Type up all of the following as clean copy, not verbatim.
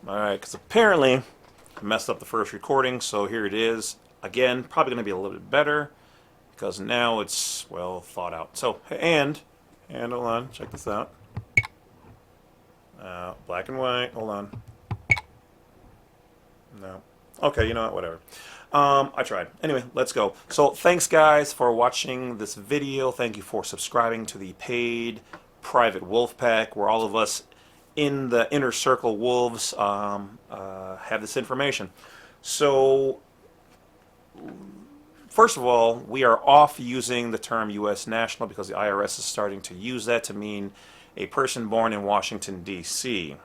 Alright, because apparently I messed up the first recording, so here it is. Again, probably going to be a little bit better because now it's, well, thought out. So, and hold on, check this out. Black and white, hold on. No. Okay, you know what, whatever. I tried. Anyway, let's go. So thanks guys for watching this video. Thank you for subscribing to the paid private wolf pack where all of us in the inner circle wolves have this information. So first of all, we are off using the term U.S. national because the IRS is starting to use that to mean a person born in Washington, D.C.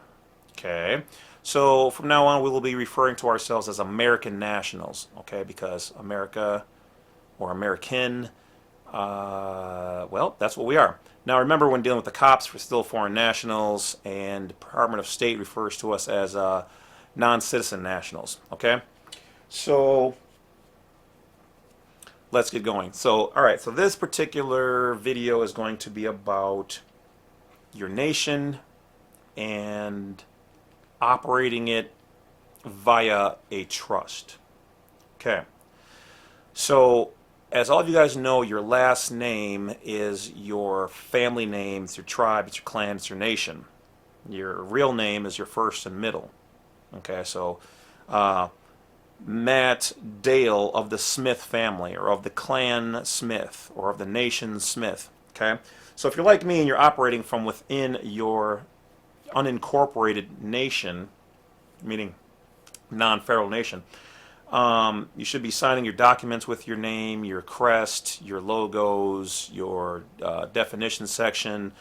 Okay, so from now on we will be referring to ourselves as American nationals, okay, because America or American, well, that's what we are. Now remember, when dealing with the cops, we're still foreign nationals, and Department of State refers to us as non-citizen nationals, okay? So let's get going. So, alright, so this particular video is going to be about your nation and operating it via a trust. Okay. So, as all of you guys know, your last name is your family name, it's your tribe, it's your clan, it's your nation. Your real name is your first and middle. Okay, so Matt Dale of the Smith family, or of the clan Smith, or of the nation Smith. Okay, so if you're like me and you're operating from within your unincorporated nation, meaning non-federal nation, you should be signing your documents with your name, your crest, your logos, your definition section,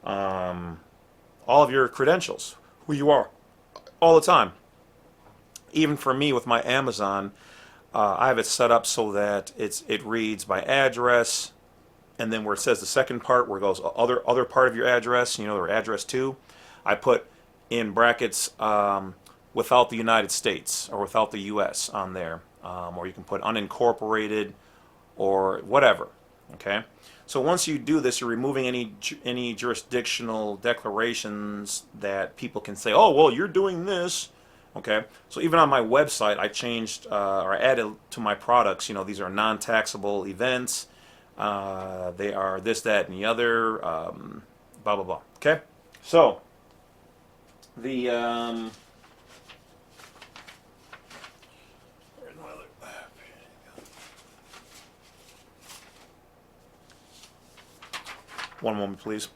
all of your credentials, who you are, all the time. Even for me with my Amazon, I have it set up so that it reads by address, and then where it says the second part, where it goes other part of your address, you know, or address to, I put in brackets without the United States or without the U.S. on there, or you can put unincorporated or whatever. Okay, so once you do this, you're removing any jurisdictional declarations that people can say, oh well, you're doing this. Okay, so even on my website, I changed or added to my products. You know, these are non-taxable events. They are this, that, and the other. Blah blah blah. Okay, so the where's my other? One moment, please.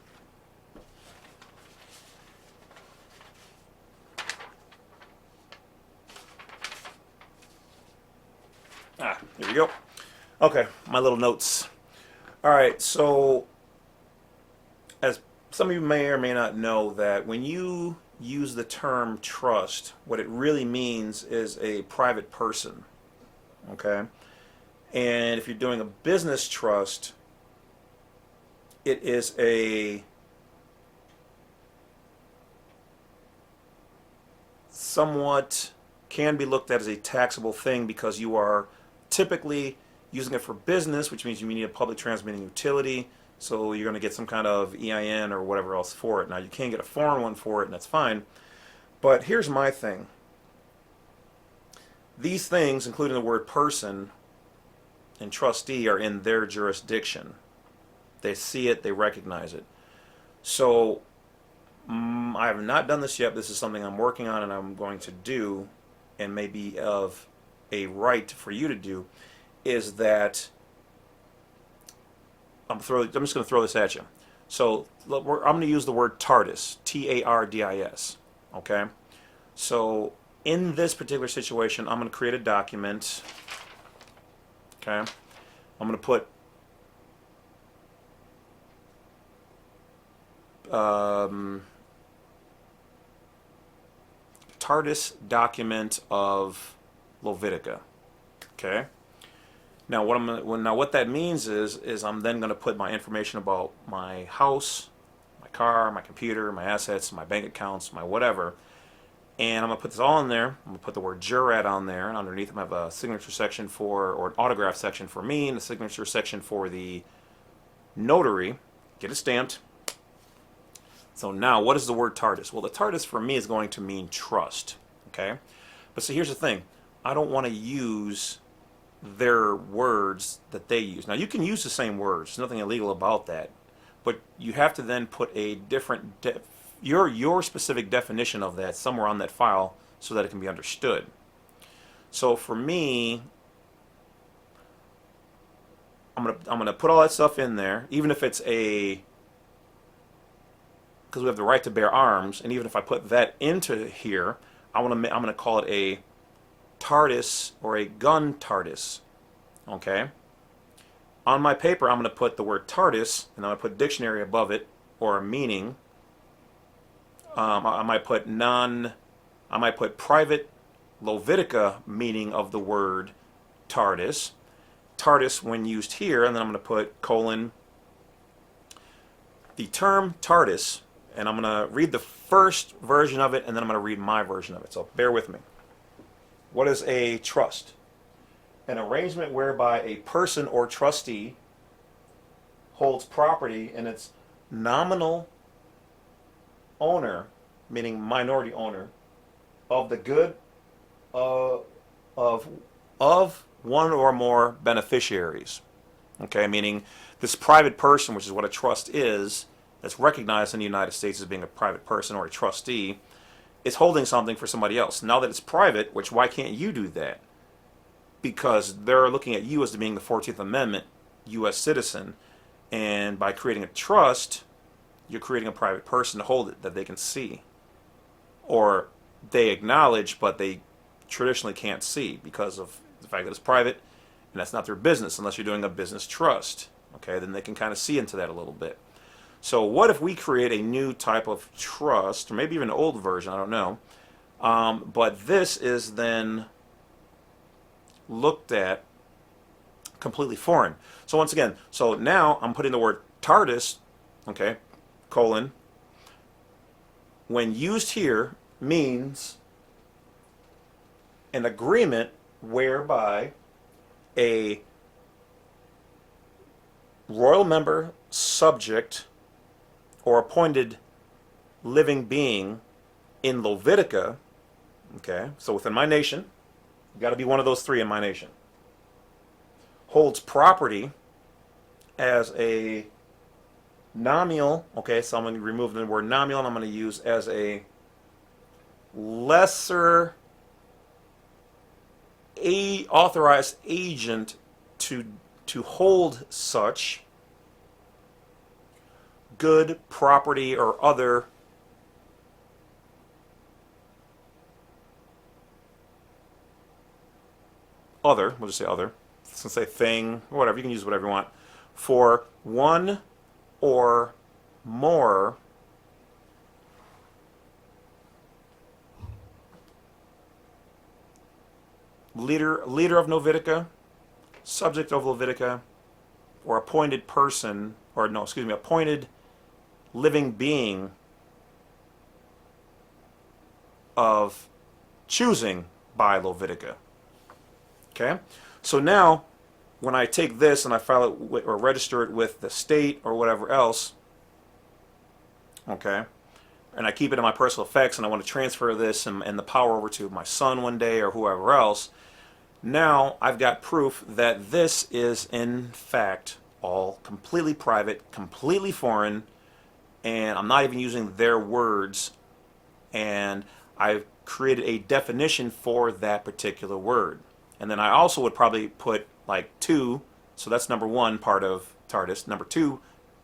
Here we go. Okay, my little notes. All right, so as some of you may or may not know, that when you use the term trust, what it really means is a private person. Okay, and if you're doing a business trust, it is a somewhat can be looked at as a taxable thing because you are typically using it for business, which means you need a public transmitting utility, so you're going to get some kind of EIN or whatever else for it. Now you can get a foreign one for it, and that's fine, but here's my thing. These things, including the word person and trustee, are in their jurisdiction. They see it, they recognize it. So I have not done this yet. This is something I'm working on and I'm going to do, and maybe of a right for you to do, is that I'm just going to throw this at you. So I'm going to use the word TARDIS, T-A-R-D-I-S. Okay? So in this particular situation, I'm going to create a document. Okay? I'm going to put TARDIS document of Levitica. Okay. Now what that means is I'm then going to put my information about my house, my car, my computer, my assets, my bank accounts, my whatever, and I'm going to put this all in there. I'm going to put the word jurat on there, and underneath I'm going to have a signature section or an autograph section for me, and a signature section for the notary. Get it stamped. So now, what is the word TARDIS? Well, the TARDIS for me is going to mean trust. Okay? But see, here's the thing. I don't want to use their words that they use. Now, you can use the same words. There's nothing illegal about that. But you have to then put a different, your specific definition of that somewhere on that file so that it can be understood. So for me, I'm gonna put all that stuff in there, even if it's because we have the right to bear arms, and even if I put that into here, I'm gonna call it a TARDIS or a gun TARDIS. Okay. On my paper, I'm gonna put the word TARDIS, and I'm gonna put dictionary above it or a meaning. I might put private Lovitica meaning of the word TARDIS. TARDIS when used here, and then I'm going to put colon the term TARDIS, and I'm going to read the first version of it, and then I'm going to read my version of it. So bear with me. What is a trust? An arrangement whereby a person or trustee holds property in its nominal owner, meaning minority owner, of the good of one or more beneficiaries. Okay, meaning this private person, which is what a trust is, that's recognized in the United States as being a private person or a trustee, is holding something for somebody else. Now that it's private, which why can't you do that? Because they're looking at you as being the 14th Amendment U.S. citizen, and by creating a trust, you're creating a private person to hold it that they can see. Or they acknowledge, but they traditionally can't see because of the fact that it's private, and that's not their business unless you're doing a business trust. Okay, then they can kind of see into that a little bit. So what if we create a new type of trust, or maybe even an old version, I don't know, but this is then looked at completely foreign. So once again, so now I'm putting the word TARDIS, okay, colon, when used here means an agreement whereby a royal member, subject, or appointed living being in Lovitica, okay, so within my nation, you got to be one of those three in my nation, holds property as a nominal, okay, so I'm going to remove the word nominal, and I'm going to use as a lesser authorized agent to hold such good property or other we'll just say other, let's say thing, whatever, you can use whatever you want, for one or more leader of Novitica, subject of Levitica, or appointed person, or no, excuse me, appointed living being of choosing by Levitica. Okay? So now, when I take this and I file it with, or register it with the state or whatever else, okay, and I keep it in my personal effects and I want to transfer this and the power over to my son one day or whoever else, now I've got proof that this is in fact all completely private, completely foreign, and I'm not even using their words, and I've created a definition for that particular word. And then I also would probably put like 2, so that's number 1 part of TARDIS. Number 2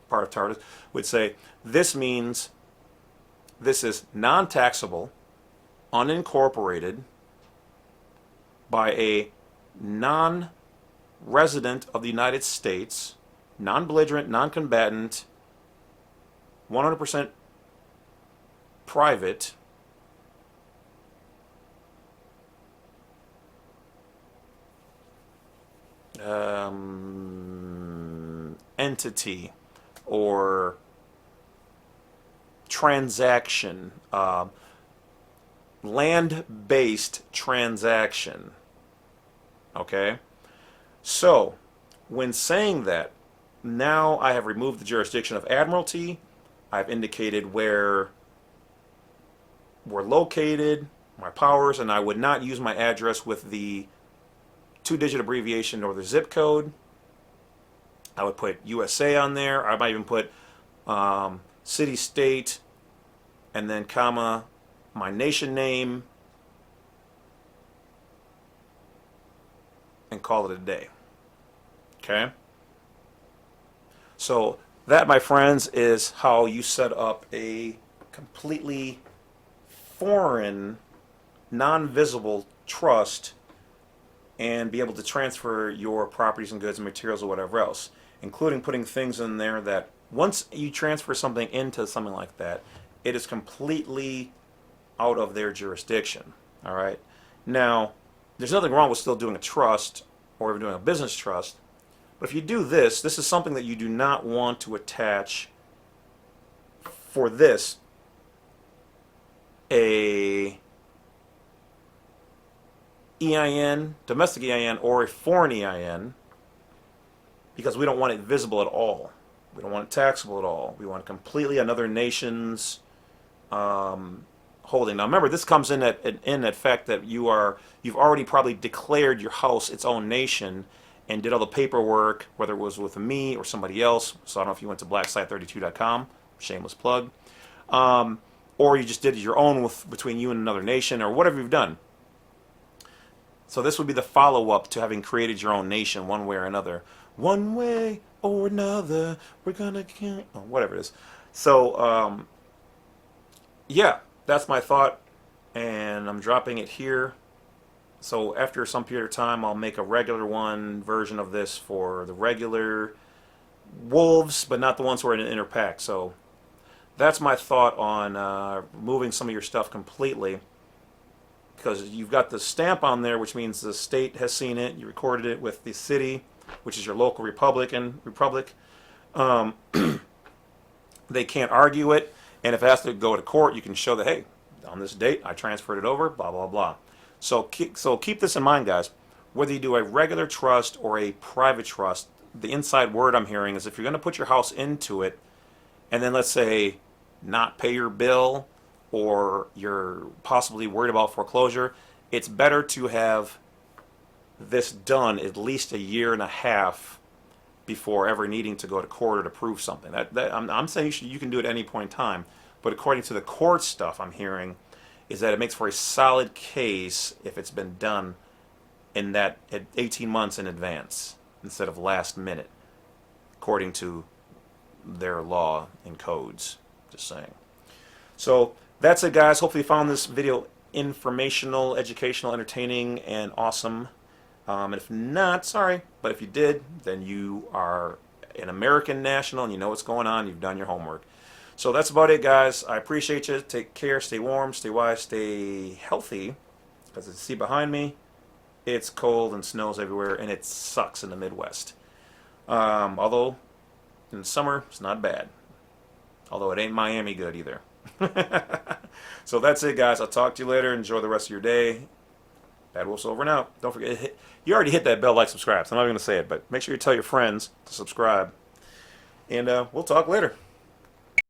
part of TARDIS would say this means this is non-taxable, unincorporated, by a non-resident of the United States, non-belligerent, non-combatant, 100% private, entity or transaction, land-based transaction. Okay? So, when saying that, now I have removed the jurisdiction of Admiralty. I've indicated where we're located. my powers, and I would not use my address with the 2-digit abbreviation or the zip code. I would put USA on there. I might even put city, state, and then comma, my nation name, and call it a day. Okay? So that, my friends, is how you set up a completely foreign, non-visible trust and be able to transfer your properties and goods and materials or whatever else, including putting things in there that once you transfer something into something like that, it is completely out of their jurisdiction. All right? Now, there's nothing wrong with still doing a trust or even doing a business trust, but if you do this, this is something that you do not want to attach for this a EIN, domestic EIN, or a foreign EIN, because we don't want it visible at all. We don't want it taxable at all. We want completely another nation's holding. Now remember, this comes in effect that you've already probably declared your house its own nation and did all the paperwork, whether it was with me or somebody else. So I don't know if you went to blacksite32.com, shameless plug, or you just did your own between you and another nation, or whatever you've done. So this would be the follow-up to having created your own nation one way or another. One way or another, we're gonna kill, oh, whatever it is. So, yeah, that's my thought, and I'm dropping it here. So after some period of time, I'll make a regular one version of this for the regular wolves, but not the ones who are in an inner pack. So that's my thought on removing some of your stuff completely, because you've got the stamp on there, which means the state has seen it. You recorded it with the city, which is your local republic. They can't argue it, and if it has to go to court, you can show that, hey, on this date I transferred it over, blah blah blah. So keep this in mind, guys. Whether you do a regular trust or a private trust, the inside word I'm hearing is if you're going to put your house into it, and then let's say not pay your bill, or you're possibly worried about foreclosure, it's better to have this done at least 1.5 years before ever needing to go to court or to prove something. I'm saying you can do it at any point in time, but according to the court stuff I'm hearing, is that it makes for a solid case if it's been done in that 18 months in advance instead of last minute, according to their law and codes. Just saying. So that's it, guys. Hopefully you found this video informational, educational, entertaining, and awesome. And if not, sorry, but if you did, then you are an American national and you know what's going on. You've done your homework. So that's about it, guys. I appreciate you. Take care. Stay warm. Stay wise. Stay healthy. As you see behind me, it's cold and snows everywhere, and it sucks in the Midwest. Although in the summer, it's not bad. Although it ain't Miami good either. So that's it, guys. I'll talk to you later. Enjoy the rest of your day. Badwolf's over and out. Don't forget, you already hit that bell, like, subscribe. So I'm not even going to say it, but make sure you tell your friends to subscribe. And we'll talk later.